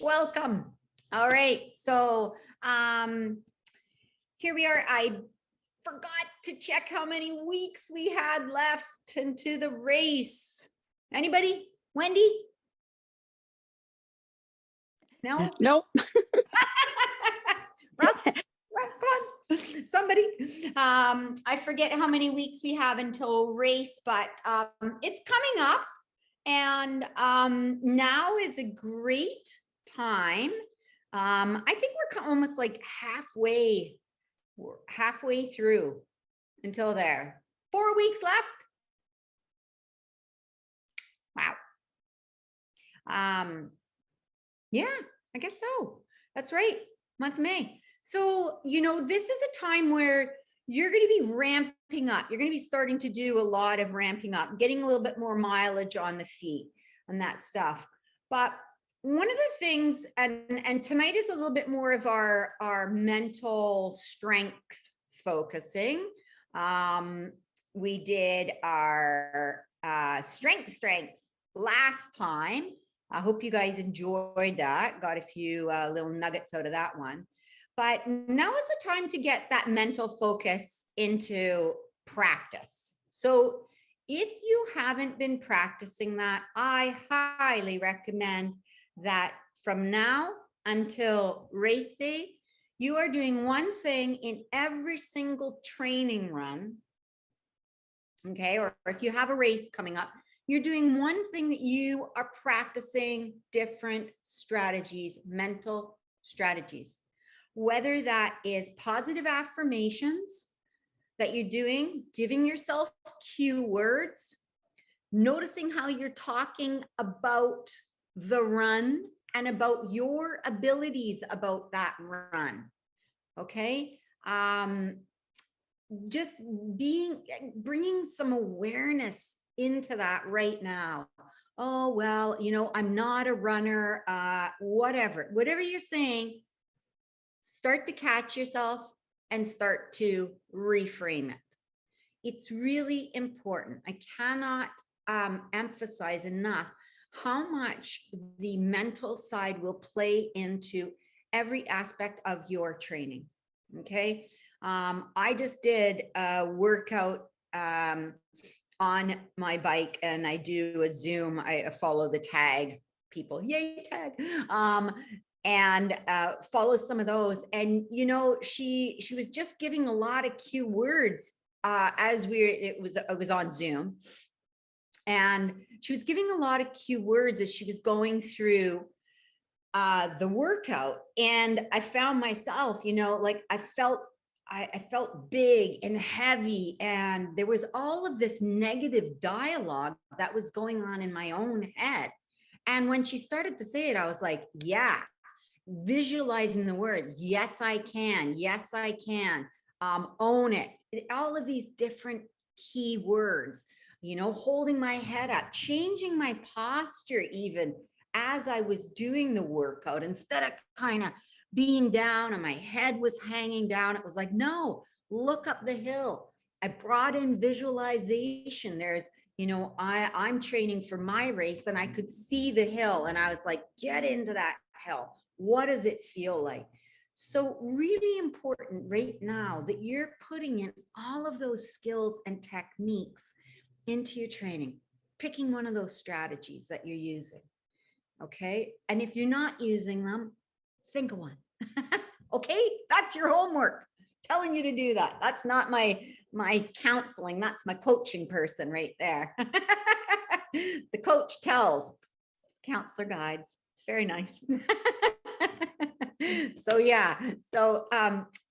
Welcome. All right. So here we are. I forgot to check how many weeks we had left into the race. Anybody? Wendy? No? Nope. Russ? Come on. Somebody. I forget how many weeks we have until race, but it's coming up. And now is a great time. I think we're almost like halfway through until there. 4 weeks left. Wow. Yeah, I guess so. That's right. Month of May. So, you know, this is a time where you're going to be ramping up. You're going to be starting to do a lot of ramping up, getting a little bit more mileage on the feet and that stuff. But one of the things, and tonight is a little bit more of our mental strength focusing. We did our strength last time. I hope you guys enjoyed that. Got a few little nuggets out of that one. But now is the time to get that mental focus into practice. So if you haven't been practicing that, I highly recommend that from now until race day, you are doing one thing in every single training run. Okay, or if you have a race coming up, you're doing one thing that you are practicing different strategies, mental strategies. Whether that is positive affirmations that you're doing, giving yourself cue words, noticing how you're talking about the run and about your abilities about that run. Okay. Just bringing some awareness into that right now. Oh, well, you know, I'm not a runner, whatever you're saying, start to catch yourself and start to reframe it. It's really important. I cannot emphasize enough how much the mental side will play into every aspect of your training. Okay. I just did a workout on my bike, and I do a Zoom. I follow the tag people, yay tag, and follow some of those. And you know, she was just giving a lot of cue words as it was on Zoom, and she was giving a lot of cue words as she was going through the workout. And I found myself, you know, like I felt big and heavy, and there was all of this negative dialogue that was going on in my own head. And when she started to say it, I was like, yeah, visualizing the words. Yes, I can. Yes, I can. Own it. All of these different key words, you know, holding my head up, changing my posture even as I was doing the workout. Instead of kind of being down and my head was hanging down, it was like, no, look up the hill. I brought in visualization. There's, you know, I'm training for my race, and I could see the hill, and I was like, get into that hill. What does it feel like? So really important right now that you're putting in all of those skills and techniques into your training, picking one of those strategies that you're using. Okay. And if you're not using them, think of one. Okay. That's your homework, telling you to do that. That's not my counseling. That's my coaching person right there. The coach tells, counselor guides. It's very nice. So yeah. So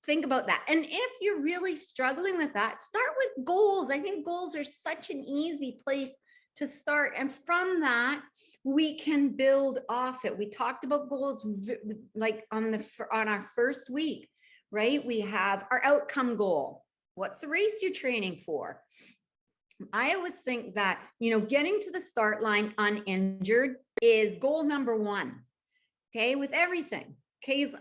think about that. And if you're really struggling with that, start with goals. I think goals are such an easy place to start. And from that, we can build off it. We talked about goals like on our first week, right? We have our outcome goal. What's the race you're training for? I always think that, you know, getting to the start line uninjured is goal number one. Okay, with everything. Okay,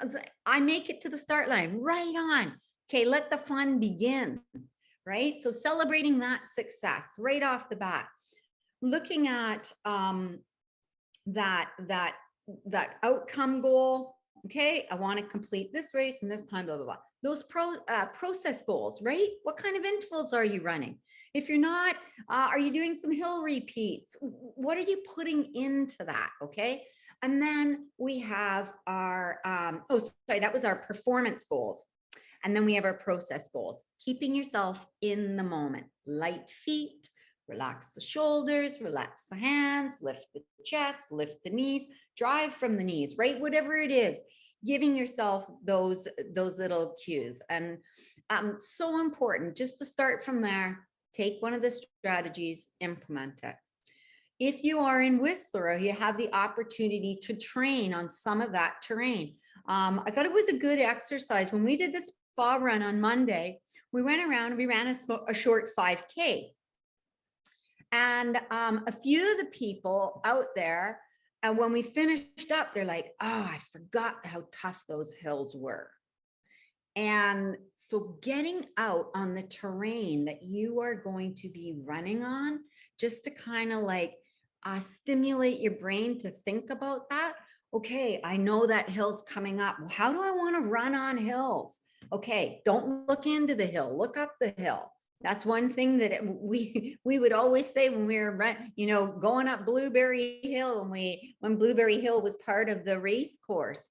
I make it to the start line, right on. Okay, let the fun begin, right? So celebrating that success right off the bat. Looking at that that outcome goal. Okay, I want to complete this race in this time, blah, blah, blah. Those process goals, right? What kind of intervals are you running? If you're not, are you doing some hill repeats? What are you putting into that? Okay. And then we have our, that was our performance goals. And then we have our process goals, keeping yourself in the moment, light feet, relax the shoulders, relax the hands, lift the chest, lift the knees, drive from the knees, right? Whatever it is, giving yourself those little cues. And so important just to start from there, take one of the strategies, implement it. If you are in Whistler, you have the opportunity to train on some of that terrain. I thought it was a good exercise. When we did this spa run on Monday, we went around and we ran a short 5K. And a few of the people out there, and when we finished up, they're like, oh, I forgot how tough those hills were. And so getting out on the terrain that you are going to be running on, just to kind of like stimulate your brain to think about that. Okay, I know that hill's coming up. How do I want to run on hills? Okay, don't look into the hill, look up the hill. That's one thing that we would always say when we were, going up Blueberry Hill, when Blueberry Hill was part of the race course.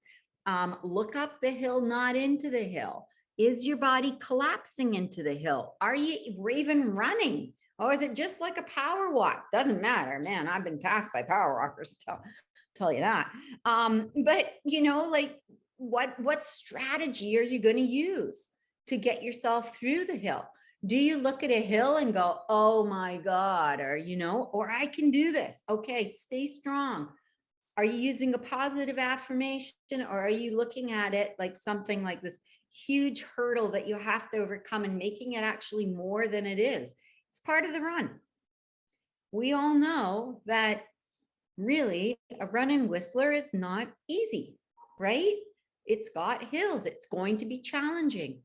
Look up the hill, not into the hill. Is your body collapsing into the hill? Are you even running? Or is it just like a power walk? Doesn't matter, man. I've been passed by power walkers, tell you that. But like what strategy are you going to use to get yourself through the hill? Do you look at a hill and go, oh my God, or I can do this. Okay, stay strong. Are you using a positive affirmation, or are you looking at it like something like this huge hurdle that you have to overcome and making it actually more than it is? It's part of the run. We all know that really a run in Whistler is not easy, right? It's got hills. It's going to be challenging.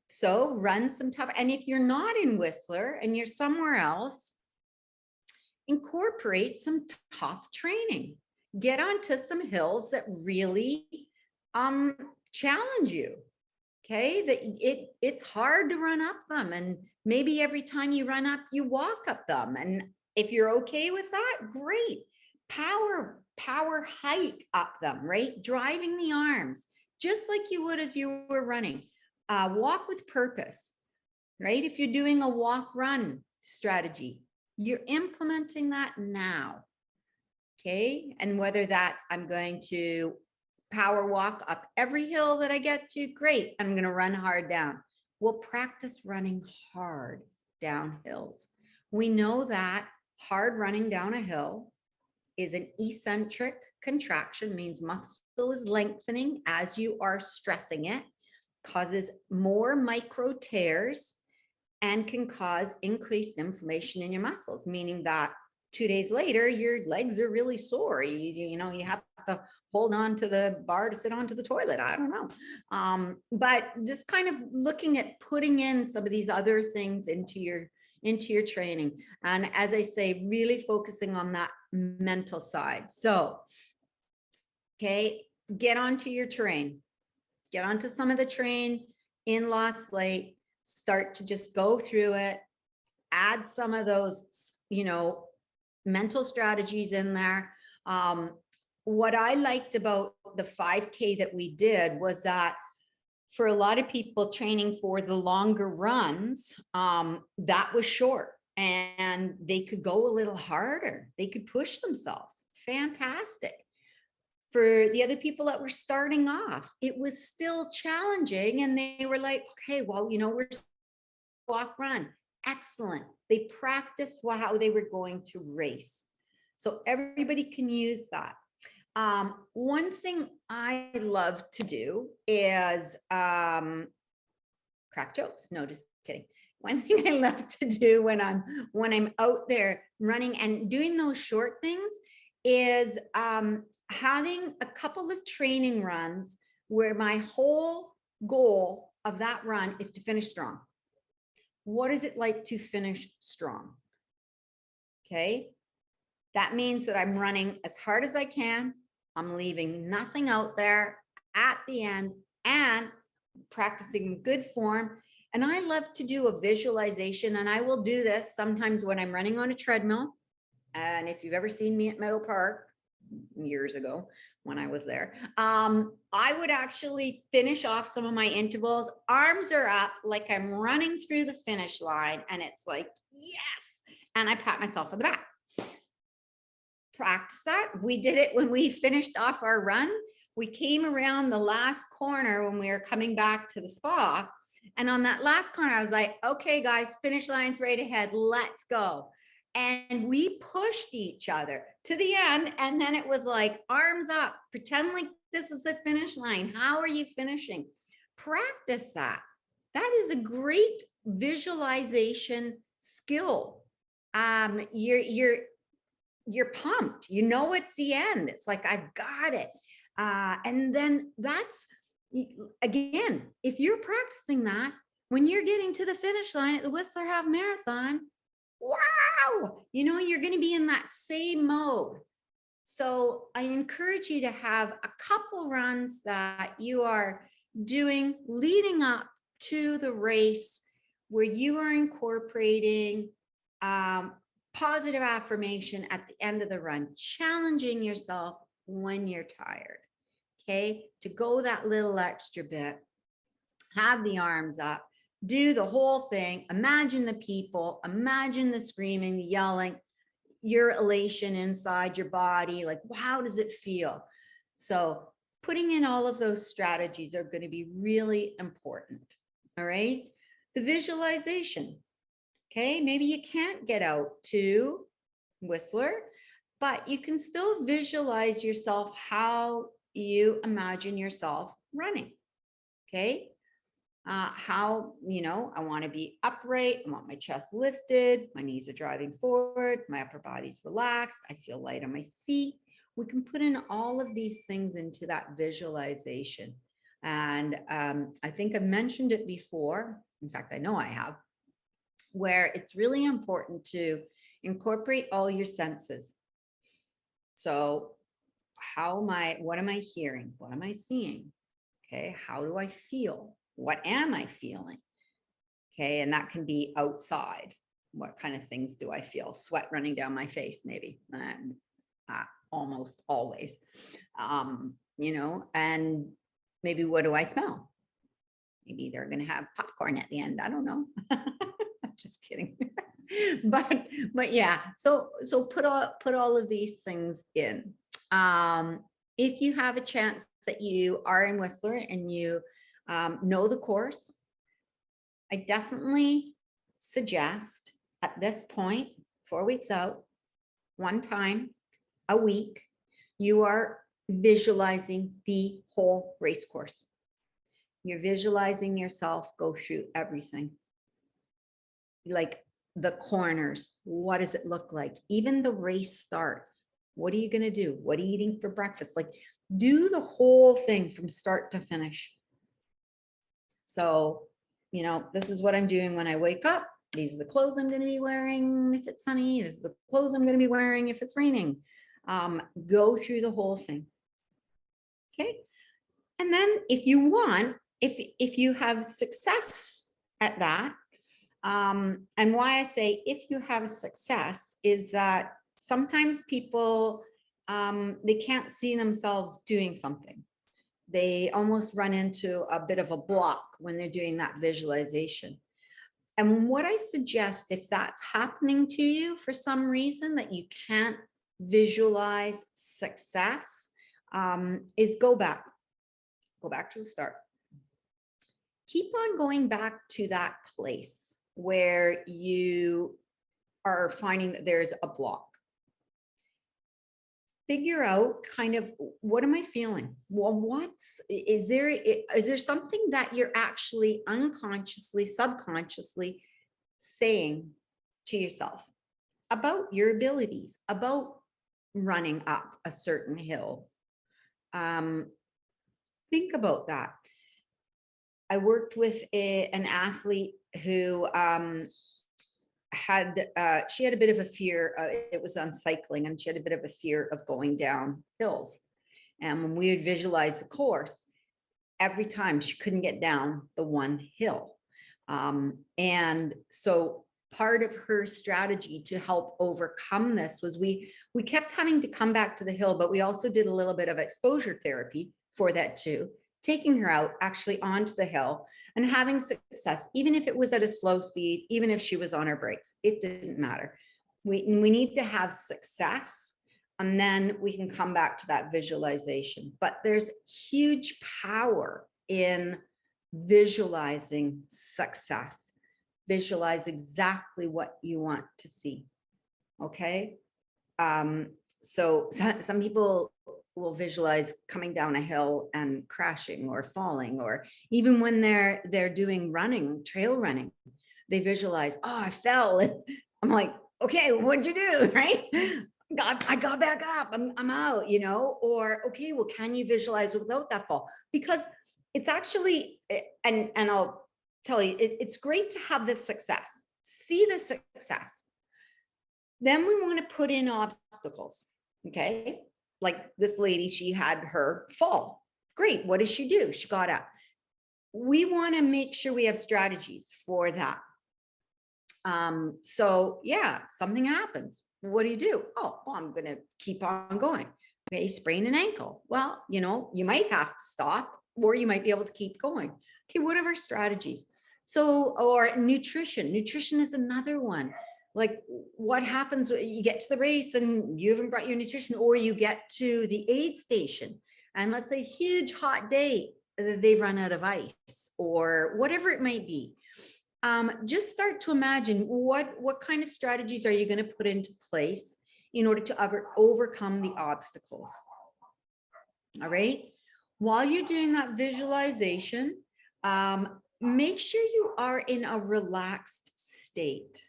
So run some tough, and if you're not in Whistler and you're somewhere else, incorporate some tough training. Get onto some hills that really challenge you. Okay, that it's hard to run up them, and maybe every time you run up, you walk up them. And if you're okay with that, great. Power hike up them, right? Driving the arms, just like you would as you were running. Walk with purpose, right? If you're doing a walk run strategy, you're implementing that now. Okay. And whether that's, I'm going to power walk up every hill that I get to, great. I'm going to run hard down. We'll practice running hard down hills. We know that hard running down a hill is an eccentric contraction, means muscle is lengthening as you are stressing it, causes more micro tears, and can cause increased inflammation in your muscles, meaning that 2 days later, your legs are really sore. You have to hold on to the bar to sit onto the toilet. I don't know. But just kind of looking at putting in some of these other things into your training. And as I say, really focusing on that mental side. So, okay, get onto your terrain. Get onto some of the terrain in Lost Lake. Start to just go through it. Add some of those, mental strategies in there. What I liked about the 5K that we did was that for a lot of people training for the longer runs, that was short and they could go a little harder. They could push themselves. Fantastic. For the other people that were starting off, it was still challenging and they were like, okay, well, we're walk run. Excellent. They practiced how they were going to race. So everybody can use that. One thing I love to do is crack jokes. No, just kidding. One thing I love to do when I'm out there running and doing those short things is having a couple of training runs where my whole goal of that run is to finish strong. What is it like to finish strong? Okay. That means that I'm running as hard as I can, I'm leaving nothing out there at the end and practicing good form. And I love to do a visualization, and I will do this sometimes when I'm running on a treadmill. And if you've ever seen me at Meadow Park years ago when I was there, I would actually finish off some of my intervals. Arms are up like I'm running through the finish line, and it's like, yes. And I pat myself on the back. Practice that. We did it when we finished off our run. We came around the last corner when we were coming back to the spa. And on that last corner, I was like, okay, guys, finish line's right ahead. Let's go. And we pushed each other to the end. And then it was like, arms up, pretend like this is the finish line. How are you finishing? Practice that. That is a great visualization skill. You're pumped. You know it's the end. It's like, I've got it. And then that's, again, if you're practicing that, when you're getting to the finish line at the Whistler Half Marathon, wow, you know, you're going to be in that same mode. So I encourage you to have a couple runs that you are doing leading up to the race where you are incorporating positive affirmation at the end of the run, challenging yourself when you're tired, okay, to go that little extra bit, have the arms up, do the whole thing, imagine the people, imagine the screaming, the yelling, your elation inside your body, like, how does it feel? So putting in all of those strategies are going to be really important, all right? The visualization. Okay, maybe you can't get out to Whistler, but you can still visualize yourself how you imagine yourself running. Okay, how, you know, I want to be upright, I want my chest lifted, my knees are driving forward, my upper body's relaxed, I feel light on my feet. We can put in all of these things into that visualization. And I think I mentioned it before. In fact, I know I have, where it's really important to incorporate all your senses. So what am I hearing? What am I seeing? Okay, how do I feel? What am I feeling? Okay, and that can be outside. What kind of things do I feel? Sweat running down my face, maybe. Almost always. You know, and maybe what do I smell? Maybe they're going to have popcorn at the end. I don't know. Just kidding. but yeah, so put all of these things in. If you have a chance that you are in Whistler and you know the course, I definitely suggest at this point, 4 weeks out, one time a week, you are visualizing the whole race course. You're visualizing yourself go through everything. Like the corners, what does it look like? Even the race start, what are you going to do? What are you eating for breakfast? Like, do the whole thing from start to finish. So, you know, this is what I'm doing when I wake up. These are the clothes I'm going to be wearing if it's sunny. This is the clothes I'm going to be wearing if it's raining. Go through the whole thing. Okay. And then if you want, if you have success at that, and why I say if you have success is that sometimes people, they can't see themselves doing something. They almost run into a bit of a block when they're doing that visualization. And what I suggest, if that's happening to you for some reason that you can't visualize success, is go back to the start. Keep on going back to that place where you are finding that there's a block. Figure out kind of, what am I feeling? Well, is there something that you're actually unconsciously, subconsciously saying to yourself about your abilities, about running up a certain hill? Think about that. I worked with an athlete who she had a bit of a fear. It was on cycling, and she had a bit of a fear of going down hills. And when we would visualize the course, every time she couldn't get down the one hill. And so part of her strategy to help overcome this was we kept having to come back to the hill, but we also did a little bit of exposure therapy for that too, taking her out actually onto the hill and having success, even if it was at a slow speed, even if she was on her brakes, it didn't matter. We need to have success, and then we can come back to that visualization. But there's huge power in visualizing success. Visualize exactly what you want to see. Okay. So some people will visualize coming down a hill and crashing or falling, or even when they're doing running, trail running, they visualize, oh, I fell. And I'm like, okay, what'd you do? Right? I got back up. I'm out, you know, or, okay, well, can you visualize without that fall? Because it's actually, and I'll tell you, it's great to have this success, see the success. Then we want to put in obstacles. Okay. Like this lady, she had her fall. Great. What does she do? She got up. We want to make sure we have strategies for that. So yeah, something happens. What do? Oh, well, I'm going to keep on going. Okay. Sprain an ankle. Well, you know, you might have to stop, or you might be able to keep going. Okay. Whatever strategies. So, or nutrition is another one. Like what happens when you get to the race and you haven't brought your nutrition, or you get to the aid station and let's say huge hot day, they've run out of ice or whatever it might be. Just start to imagine what kind of strategies are you going to put into place in order to overcome the obstacles. All right. While you're doing that visualization, make sure you are in a relaxed state.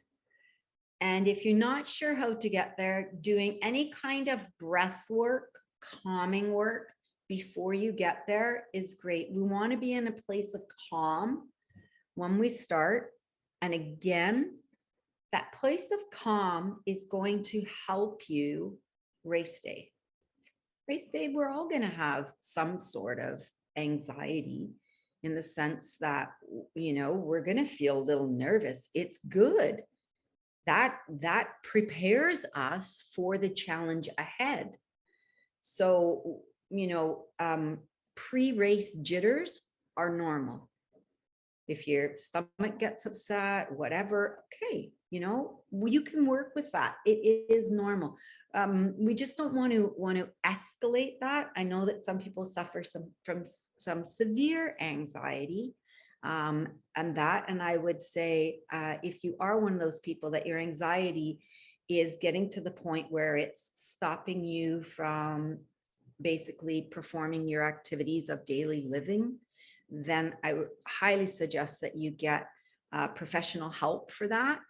And if you're not sure how to get there, doing any kind of breath work, calming work before you get there is great. We want to be in a place of calm when we start. And again, that place of calm is going to help you race day. Race day, we're all going to have some sort of anxiety in the sense that, you know, we're going to feel a little nervous. It's good. That prepares us for the challenge ahead. So, you know, pre-race jitters are normal. If your stomach gets upset, whatever, okay, you know, you can work with that. It is normal. We just don't want to escalate that. I know that some people suffer from some severe anxiety. And I would say, if you are one of those people that your anxiety is getting to the point where it's stopping you from basically performing your activities of daily living, then I would highly suggest that you get professional help for that.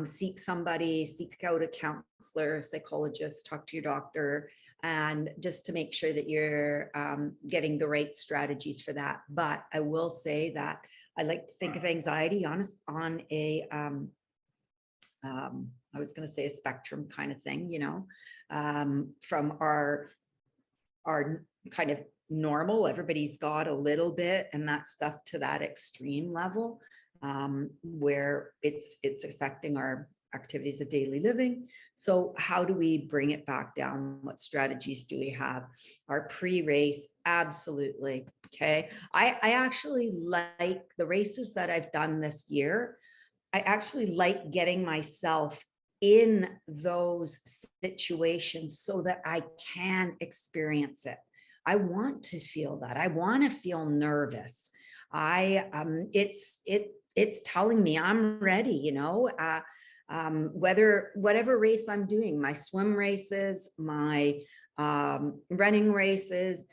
Seek out a counselor, psychologist, talk to your doctor, and just to make sure that you're getting the right strategies for that. But I will say that I like to think of anxiety on a, I was going to say a spectrum kind of thing, you know, from our kind of normal, everybody's got a little bit, and that stuff to that extreme level, where it's affecting our activities of daily living. So how do we bring it back down? What strategies do we have? Our pre-race, absolutely. Okay. I actually like the races that I've done this year. I actually like getting myself in those situations so that I can experience it. I want to feel that. I want to feel nervous. It's telling me I'm ready, you know, whatever race I'm doing, my swim races, my running races,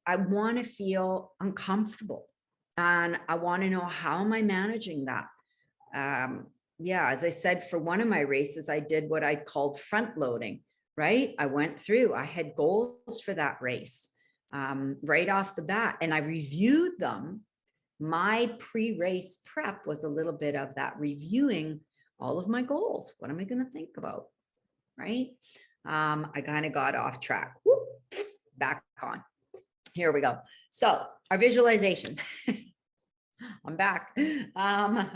I want to feel uncomfortable, and I want to know, how am I managing that? Yeah, as I said, for one of my races, I did what I called front loading, right? I went through, I had goals for that race right off the bat, and I reviewed them. My pre-race prep was a little bit of that, reviewing all of my goals. What am I going to think about? Right? I kind of got off track. Whoop. back on. Here we go. So our visualization. I'm back.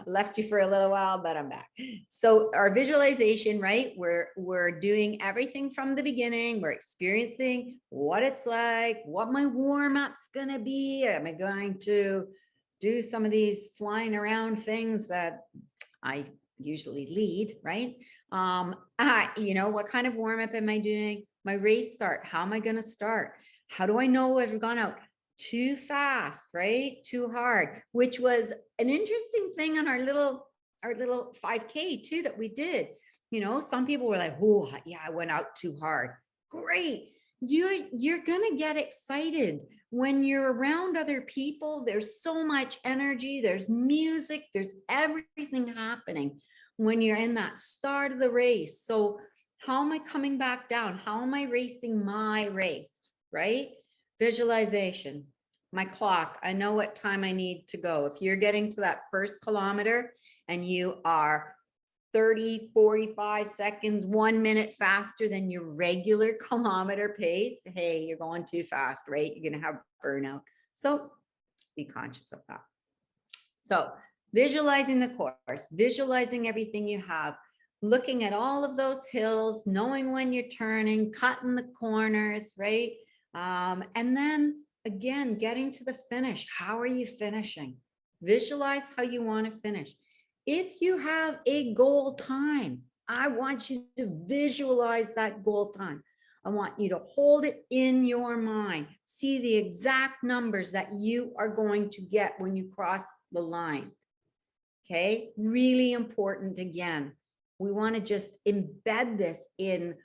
Left you for a little while, but I'm back. So our visualization, right? We're doing everything from the beginning. We're experiencing what it's like, what my warm-up's gonna be. Am I going to do some of these flying around things that I usually lead, right? What kind of warm-up am I doing? My race start. How am I gonna start? How do I know if I've gone out too fast, right? Too hard, which was an interesting thing on our little 5K too that we did. Some people were like, oh yeah, I went out too hard. Great. You're gonna get excited when you're around other people. There's so much energy, there's music, there's everything happening when you're in that start of the race. So how am I coming back down? How am I racing my race, right? Visualization, my clock. I know what time I need to go. If you're getting to that first kilometer and you are 30, 45 seconds, 1 minute faster than your regular kilometer pace, hey, you're going too fast, right? You're going to have burnout. So be conscious of that. So visualizing the course, visualizing everything you have, looking at all of those hills, knowing when you're turning, cutting the corners, right? And then again, getting to the finish. How are you finishing? Visualize how you want to finish. If you have a goal time, I want you to visualize that goal time. I want you to hold it in your mind. See the exact numbers that you are going to get when you cross the line. Okay, really important. Again, we want to just embed this in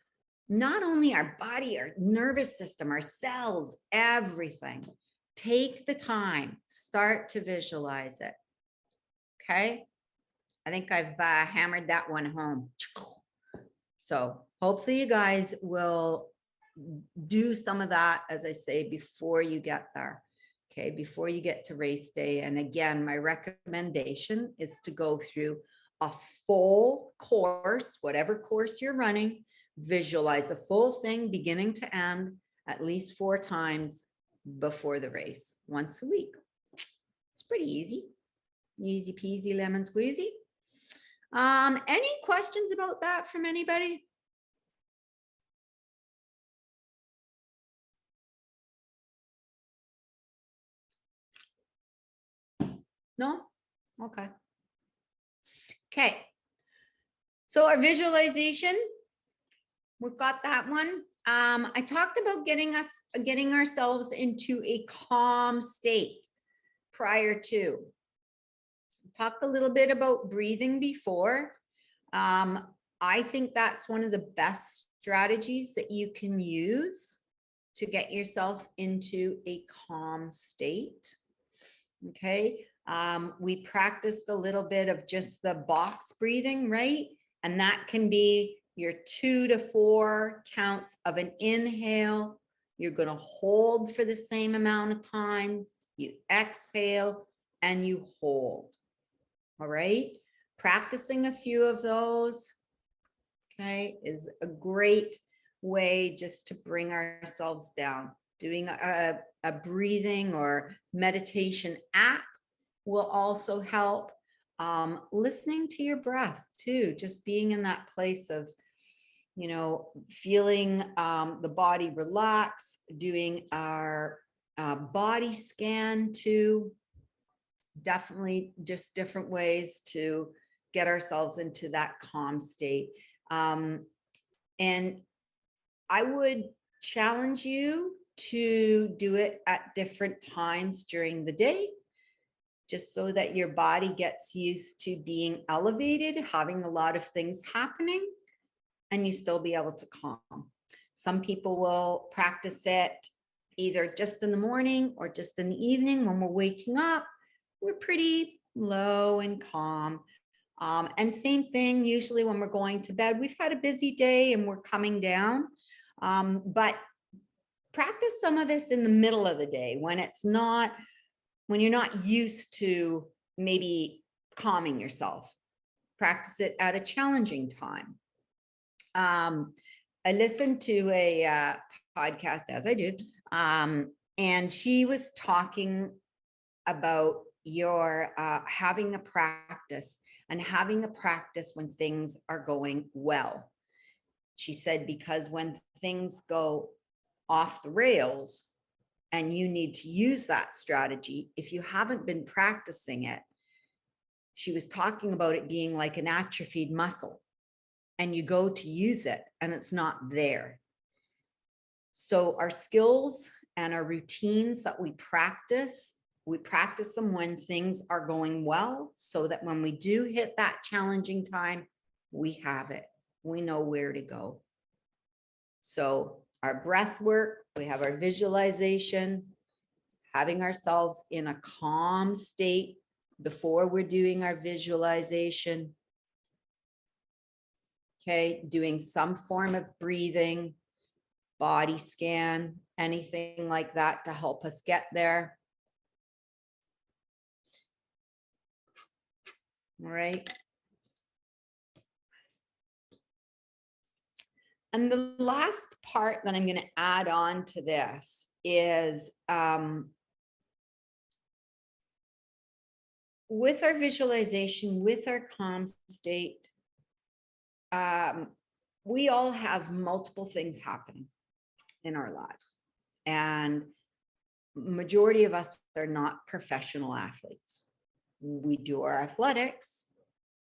not only our body, our nervous system, our cells, everything. Take the time, start to visualize it. Okay, I think I've hammered that one home. So hopefully you guys will do some of that, as I say, before you get there. Okay, before you get to race day. And again, my recommendation is to go through a full course, whatever course you're running. Visualize the full thing beginning to end at least 4 times before the race, once a week. It's pretty easy. Easy peasy lemon squeezy. Any questions about that from anybody? No? Okay. Okay. So our visualization, we've got that one. I talked about getting ourselves into a calm state prior to. Talked a little bit about breathing before. I think that's one of the best strategies that you can use to get yourself into a calm state. Okay. We practiced a little bit of just the box breathing, right? And that can be your 2 to 4 counts of an inhale. You're going to hold for the same amount of time. You exhale and you hold. All right. Practicing a few of those, okay, is a great way just to bring ourselves down. Doing a breathing or meditation app will also help. Listening to your breath too, just being in that place of, feeling the body relax, doing our body scan too. Definitely just different ways to get ourselves into that calm state. And I would challenge you to do it at different times during the day, just so that your body gets used to being elevated, having a lot of things happening, and you still be able to calm. Some people will practice it either just in the morning or just in the evening when we're waking up. We're pretty low and calm. And same thing, usually when we're going to bed, we've had a busy day and we're coming down. But practice some of this in the middle of the day when you're not used to maybe calming yourself. Practice it at a challenging time. I listened to a podcast, as I do, And she was talking about your having a practice and having a practice when things are going well. She said, because when things go off the rails and you need to use that strategy, if you haven't been practicing it, she was talking about it being like an atrophied muscle, and you go to use it and it's not there. So our skills and our routines that we practice them when things are going well, so that when we do hit that challenging time, we have it. We know where to go. So our breath work, we have our visualization, having ourselves in a calm state before we're doing our visualization. Okay, doing some form of breathing, body scan, anything like that to help us get there. All right. And the last part that I'm going to add on to this is with our visualization, with our calm state, we all have multiple things happening in our lives. And majority of us are not professional athletes. We do our athletics,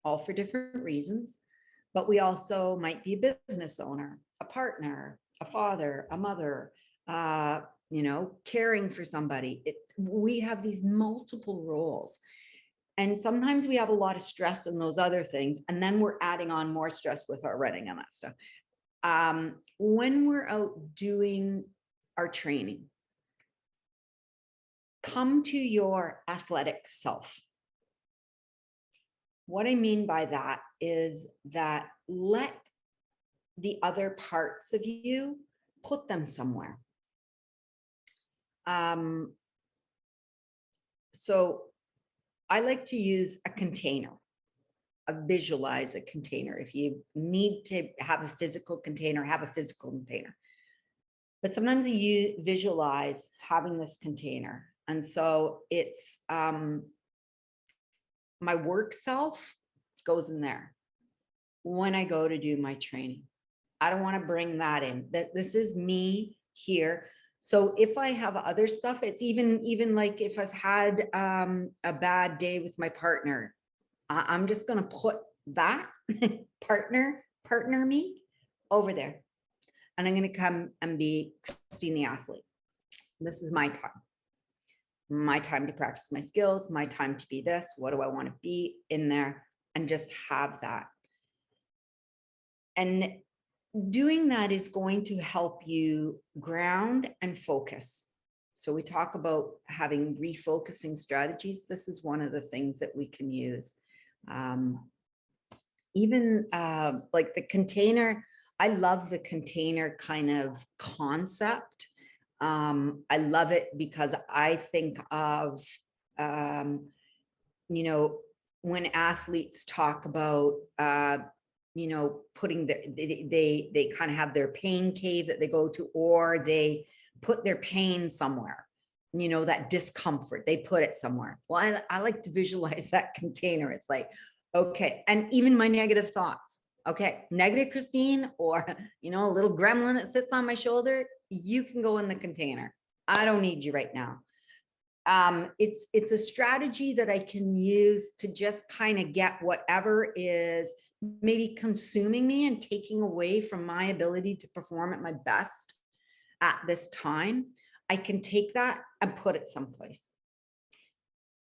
all for different reasons, but we also might be a business owner, a partner, a father, a mother, caring for somebody. We have these multiple roles. And sometimes we have a lot of stress in those other things, and then we're adding on more stress with our running and that stuff. When we're out doing our training, come to your athletic self. What I mean by that is that let the other parts of you, put them somewhere. So I like to use a container, visualize a container. If you need to have a physical container, have a physical container. But sometimes you visualize having this container. And so it's my work self goes in there when I go to do my training. I don't want to bring that in. That this is me here. So if I have other stuff, it's even like if I've had a bad day with my partner, I'm just going to put that partner me over there. And I'm going to come and be Christine the athlete. This is my time to practice my skills, my time to be this. What do I want to be in there? And just have that. And doing that is going to help you ground and focus. So we talk about having refocusing strategies. This is one of the things that we can use. Even like the container, I love the container kind of concept. I love it because I think of, when athletes talk about, putting they kind of have their pain cave that they go to, or they put their pain somewhere, that discomfort, they put it somewhere. Well, I like to visualize that container. It's like, okay. And even my negative thoughts. Okay. Negative Christine, or, a little gremlin that sits on my shoulder, you can go in the container. I don't need you right now. It's a strategy that I can use to just kind of get whatever is maybe consuming me and taking away from my ability to perform at my best at this time. I can take that and put it someplace.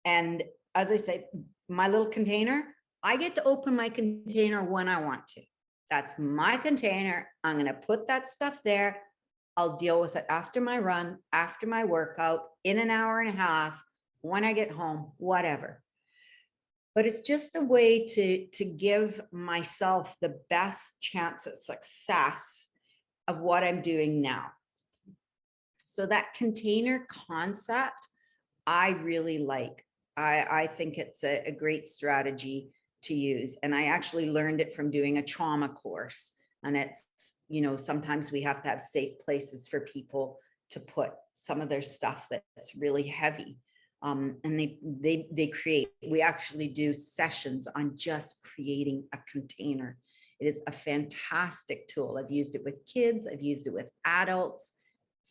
And as I say, my little container, I get to open my container when I want to. That's my container. I'm going to put that stuff there. I'll deal with it after my run, after my workout, in an hour and a half, when I get home, whatever. But it's just a way to give myself the best chance at success of what I'm doing now. So that container concept, I really like. I think it's a great strategy to use. And I actually learned it from doing a trauma course. And it's, sometimes we have to have safe places for people to put some of their stuff that's really heavy. And they create, we actually do sessions on just creating a container. It is a fantastic tool. I've used it with kids. I've used it with adults.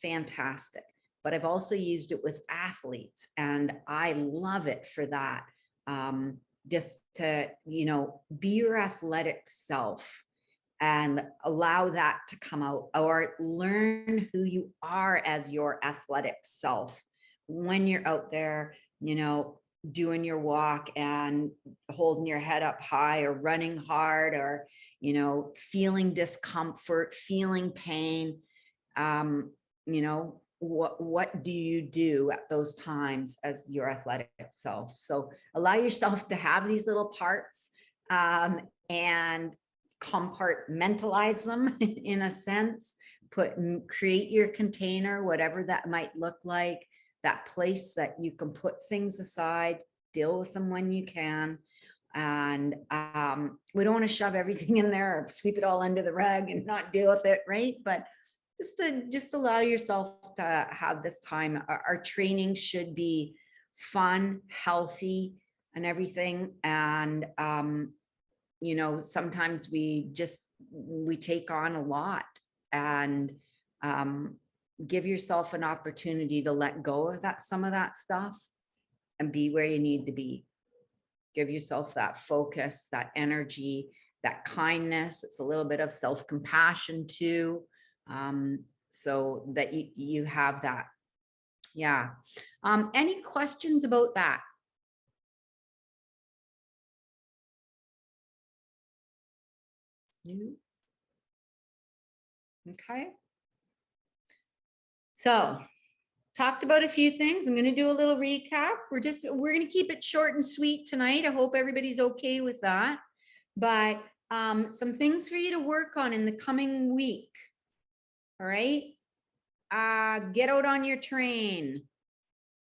Fantastic. But I've also used it with athletes, and I love it for that. Just to, be your athletic self and allow that to come out, or learn who you are as your athletic self when you're out there, doing your walk and holding your head up high, or running hard, or, feeling discomfort, feeling pain. What do you do at those times as your athletic self? So allow yourself to have these little parts, and compartmentalize them in a sense. Create your container, whatever that might look like, that place that you can put things aside, deal with them when you can. And we don't want to shove everything in there or sweep it all under the rug and not deal with it, right? But just allow yourself to have this time. Our training should be fun, healthy, and everything. And sometimes we take on a lot, and give yourself an opportunity to let go of some of that stuff and be where you need to be. Give yourself that focus, that energy, that kindness. It's a little bit of self-compassion too. So that you have that. Yeah. Any questions about that? No? Okay. So talked about a few things. I'm going to do a little recap. We're going to keep it short and sweet tonight. I hope everybody's okay with that. But some things for you to work on in the coming week. All right. Get out on your train.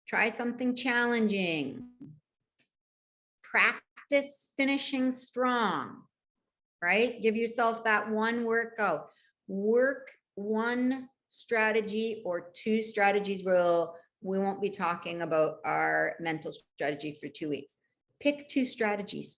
Try something challenging. Practice finishing strong. Right? Give yourself that one workout. Work one strategy or two strategies. We won't be talking about our mental strategy for 2 weeks. Pick two strategies.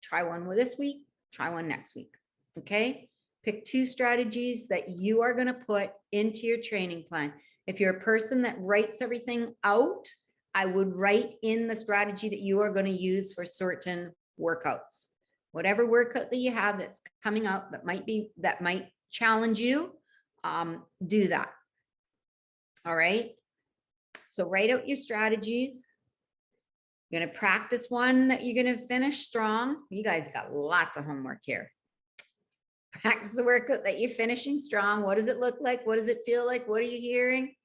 Try one this week, try one next week. Okay? Pick two strategies that you are going to put into your training plan. If you're a person that writes everything out, I would write in the strategy that you are going to use for certain workouts. Whatever workout that you have that's coming up that might challenge you, do that. All right. So write out your strategies. You're going to practice one that you're going to finish strong. You guys got lots of homework here. Practice the workout that you're finishing strong. What does it look like? What does it feel like? What are you hearing?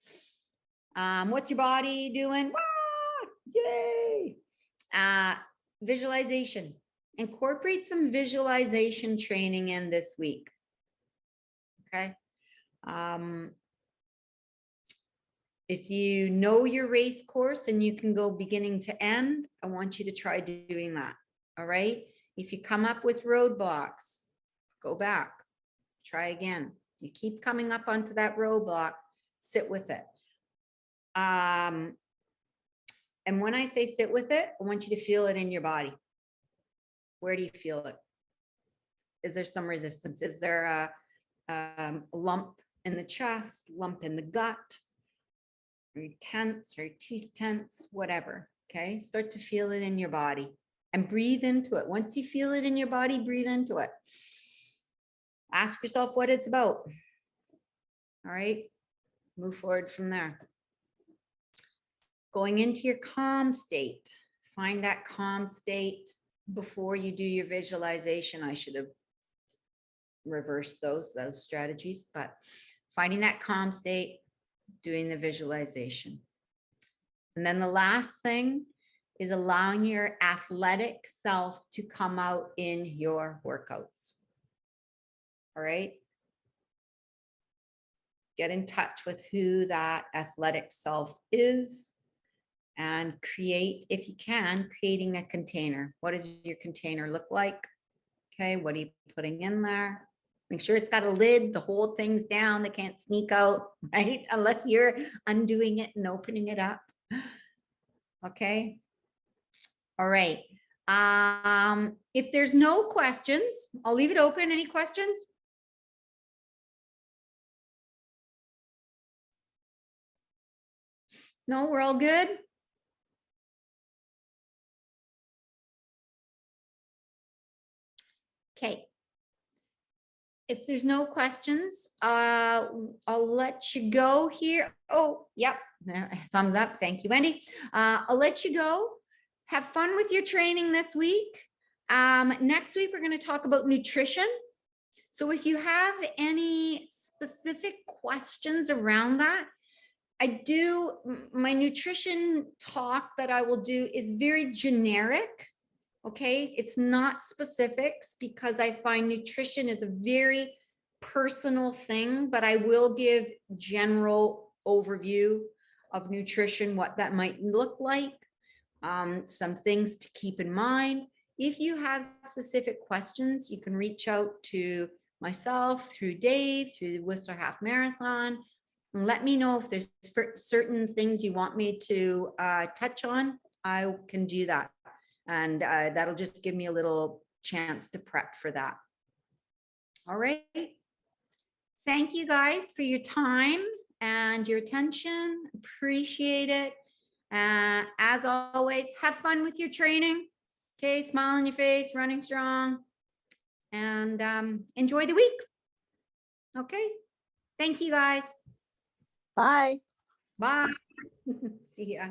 What's your body doing? Wah! Yay! Visualization. Incorporate some visualization training in this week. Okay. If you know your race course and you can go beginning to end, I want you to try doing that. All right. If you come up with roadblocks, go back, try again. You keep coming up onto that roadblock, sit with it. And when I say sit with it, I want you to feel it in your body. Where do you feel it? Is there some resistance? Is there a lump in the chest, lump in the gut? Are you tense? Are your teeth tense? Whatever. Okay. Start to feel it in your body and breathe into it. Once you feel it in your body, breathe into it. Ask yourself what it's about. All right. Move forward from there. Going into your calm state. Find that calm state before you do your visualization. I should have reversed those strategies, but finding that calm state, doing the visualization. And then the last thing is allowing your athletic self to come out in your workouts. All right. Get in touch with who that athletic self is and create, if you can, creating a container. What does your container look like? Okay. What are you putting in there? Make sure it's got a lid, the whole thing's down, they can't sneak out, right? Unless you're undoing it and opening it up. Okay. All right. If there's no questions, I'll leave it open. Any questions? No, we're all good. Okay. If there's no questions, I'll let you go here. Oh, yep. Thumbs up. Thank you, Wendy. I'll let you go. Have fun with your training this week. Next week, we're going to talk about nutrition. So if you have any specific questions around that, my nutrition talk that I will do is very generic. Okay, it's not specifics because I find nutrition is a very personal thing, but I will give general overview of nutrition, what that might look like, some things to keep in mind. If you have specific questions, you can reach out to myself through Dave, through the Worcester Half Marathon, and let me know if there's certain things you want me to touch on. I can do that. And that'll just give me a little chance to prep for that. All right. Thank you guys for your time and your attention. Appreciate it. As always, have fun with your training. Okay, smile on your face, running strong, and enjoy the week. Okay. Thank you guys. Bye. Bye. See ya.